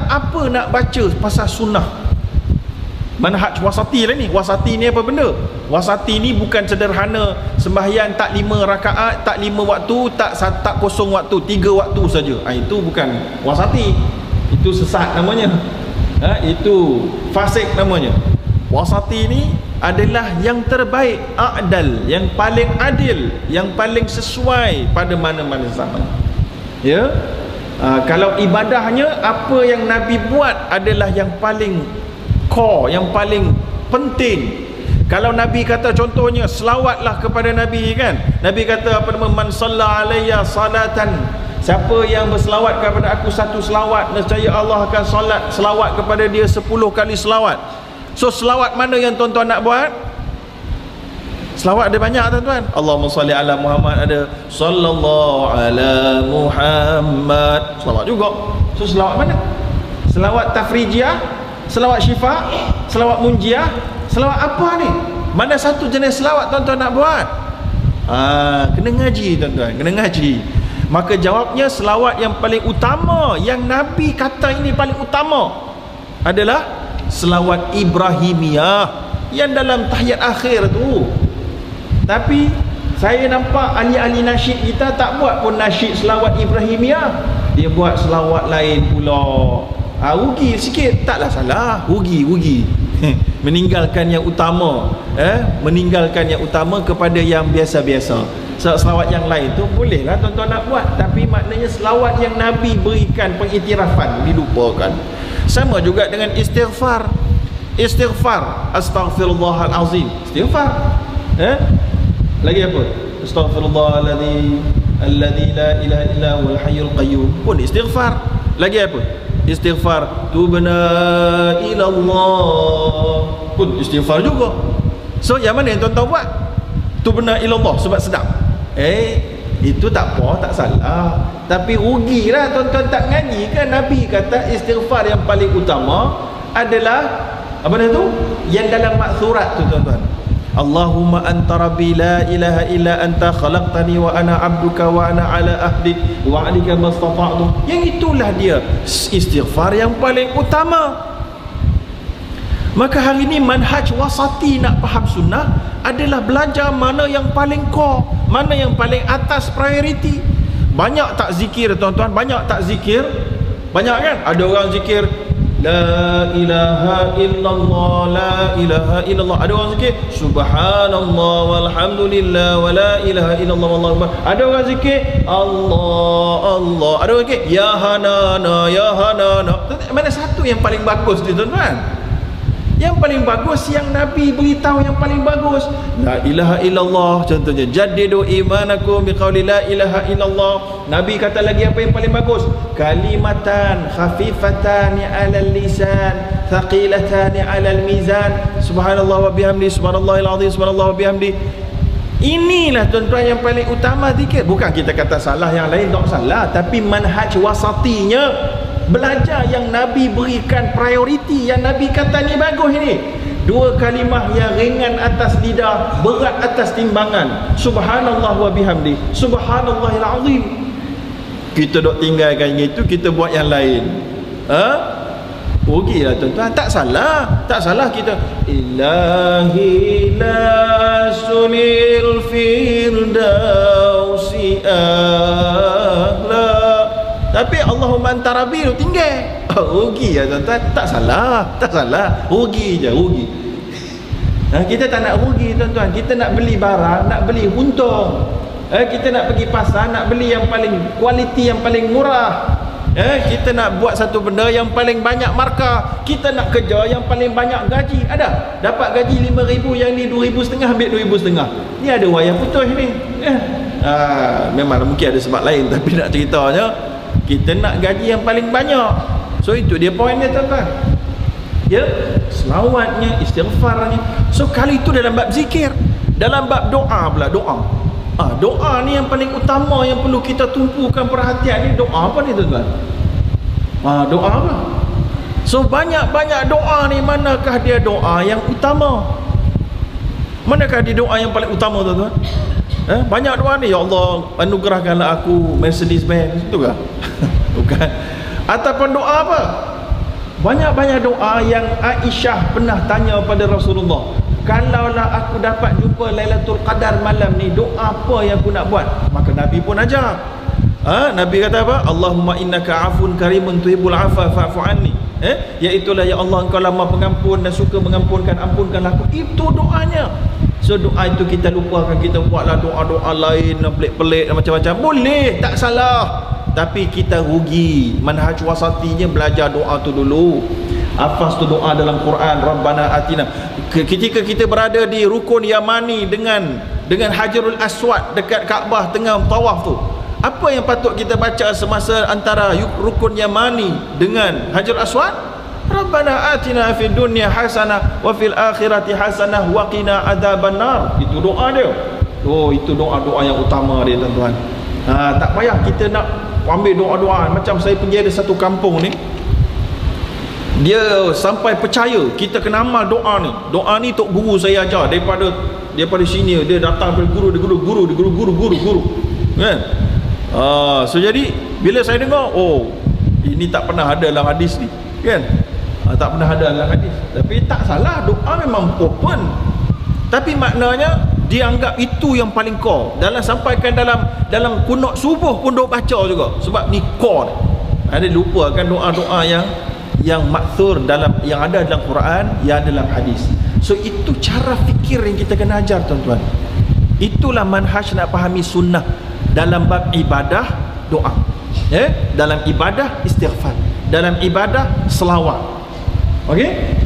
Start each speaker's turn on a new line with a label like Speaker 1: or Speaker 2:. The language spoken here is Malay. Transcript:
Speaker 1: apa nak baca pasal sunnah? Manhaj wasati lah ni. Wasati ni apa benda? Wasati ni bukan sederhana sembahyang tak 5 rakaat, tak 5 waktu, tak kosong waktu, 3 waktu saja. Itu bukan wasati. Itu sesat namanya. Itu fasik namanya. Wasati ni adalah yang terbaik, a'dal, yang paling adil, yang paling sesuai pada mana-mana zaman. Ya. Kalau ibadahnya, apa yang Nabi buat adalah yang paling core, yang paling penting. Kalau Nabi kata contohnya selawatlah kepada Nabi kan. Nabi kata apa nama, man salla alayya salatan, siapa yang berselawat kepada aku satu selawat, nescaya Allah akan selawat kepada dia 10 kali selawat. So selawat mana yang tuan-tuan nak buat? Selawat ada banyak tuan-tuan. Allahumma salli ala Muhammad, ada sallallahu ala Muhammad, selawat juga. So selawat mana? Selawat tafrijiyah, selawat syifa, selawat munjiah, selawat apa ni? Mana satu jenis selawat tuan-tuan nak buat? Kena ngaji tuan-tuan, kena ngaji. Maka jawabnya selawat yang paling utama, yang Nabi kata ini paling utama, adalah selawat Ibrahimiyah yang dalam tahiyat akhir tu. Tapi saya nampak ahli-ahli nasyid kita tak buat pun nasyid selawat Ibrahimiyah, dia buat selawat lain pula. Rugi sikit. Taklah salah, rugi meninggalkan yang utama, meninggalkan yang utama kepada yang biasa-biasa. Selawat yang lain tu bolehlah tuan-tuan nak buat, tapi maknanya selawat yang Nabi berikan pengiktirafan dilupakan. Sama juga dengan istighfar. Istighfar, astaghfirullahalazim, istighfar. Lagi apa? Astaghfirullahaladzim alladzi la ilaha illa huwal hayyul qayyum, pun istighfar. Lagi apa? Istighfar tubna ilallah, pun istighfar juga. So yang mana yang tuan-tuan buat? Tubna ilallah sebab sedap. Itu tak apa, tak salah. Tapi rugilah tuan-tuan tak ngaji kan. Nabi kata istighfar yang paling utama adalah apa dia tu? Yang dalam maksurat tu tuan-tuan. Allahumma anta rabbi la ilaha illa anta khalaqtani wa ana abduka wa ana ala ahdik wa alika mastata'tu. Yang itulah dia istighfar yang paling utama. Maka hari ini manhaj wasati nak faham sunnah adalah belajar mana yang paling core, mana yang paling atas priority. Banyak tak zikir tuan-tuan, banyak tak zikir? Banyak kan? Ada orang zikir la ilaha illallah, la ilaha illallah. Ada orang zikir subhanallah walhamdulillah wa la ilaha illallah wallahu akbar. Ada orang zikir Allah Allah. Ada orang zikir ya hanana ya hanana. Mana satu yang paling bagus ni tuan-tuan? Yang paling bagus yang Nabi beritahu yang paling bagus, la ilaha illallah. Contohnya jaddidu imanakum biqauli la ilaha illallah. Nabi kata lagi apa yang paling bagus? Kalimatan khafifatani 'alal lisan, thaqilatani 'alal mizan. Subhanallah wa bihamdi, subhanallahil azim, subhanallah wa bihamdi. Inilah tuan-tuan yang paling utama zikir. Bukan kita kata salah yang lain, tak salah, tapi manhaj wasatinya, belajar yang Nabi berikan prioriti, yang Nabi kata ni bagus ni. 2 kalimah yang ringan atas lidah, berat atas timbangan. Subhanallah wa bihamdi, subhanallahil azim. Kita dok tinggalkan itu, kita buat yang lain. Rugilah tuan-tuan. Tak salah, tak salah kita ilahi la sunil firdausi ahla, tapi Allahumma anta rabbi tu tinggal. Rugi ya tuan-tuan. Tak salah, tak salah. Rugi je, rugi. Kita tak nak rugi tuan-tuan. Kita nak beli barang, nak beli untung. Kita nak pergi pasar, nak beli yang paling kualiti, yang paling murah. Kita nak buat satu benda yang paling banyak markah. Kita nak kerja yang paling banyak gaji. Ada dapat gaji 5,000, yang ni 2,500, ambil 2,500. Ni ada wayang putus ni. Memang mungkin ada sebab lain, tapi nak ceritanya kita nak gaji yang paling banyak. So itu dia poin dia tuan-tuan. Ya, selawatnya, istighfarnya. So kali itu dalam bab zikir. Dalam bab doa pula, doa. Doa ni yang paling utama, yang perlu kita tumpukan perhatian ni. Doa apa ni tuan-tuan? Doa apa? So banyak-banyak doa ni, manakah dia doa yang utama? Manakah dia doa yang paling utama tuan-tuan? Banyak doa ni, ya Allah anugerahkanlah aku Mercedes Benz, itu kah? Bukan. Ataupun doa apa? Banyak-banyak doa yang Aisyah pernah tanya pada Rasulullah, kalaulah aku dapat jumpa Lailatul Qadar malam ni, doa apa yang aku nak buat? Maka Nabi pun ajar. Nabi kata apa? Allahumma innaka afun karimun tuhibbul afa fa'fu anni. Iaitulah, ya Allah, engkau lama pengampun dan suka mengampunkan, ampunkanlah aku. Itu doanya. So doa itu kita lupakan, kita buatlah doa-doa lain pelik-pelik macam-macam. Boleh, tak salah, tapi kita rugi. Manhaj wasatinya belajar doa tu dulu. Hafaz tu doa dalam Quran, Rabbana atina. Ketika kita berada di rukun Yamani dengan Hajarul Aswad dekat Kaabah tengah tawaf tu, apa yang patut kita baca semasa antara rukun Yamani dengan Hajarul Aswad? Rabbana atina fid dunya hasanah wa fil akhirati hasanah wa qina adzabannar. Itu doa dia. Itu doa-doa yang utama dia, tuan-tuan. Tak payah kita nak ambil doa-doa. Macam saya pergi ada satu kampung ni, dia sampai percaya kita kena amal doa ni. Doa ni tok guru saya ajar daripada senior. Dia datang daripada guru kan. So jadi bila saya dengar, ini tak pernah ada dalam hadis ni kan. Tak pernah ada dalam hadis. Tapi tak salah, doa memang open. Tapi maknanya dia anggap itu yang paling core. Sampaikan dalam kunut subuh pun duk baca juga, sebab ni core. Ada lupakan doa-doa yang makthur yang ada dalam Quran, yang ada dalam hadis. So itu cara fikir yang kita kena ajar, tuan-tuan. Itulah manhaj nak fahami sunnah dalam bab ibadah doa, dalam ibadah istighfar, dalam ibadah selawat. Okey.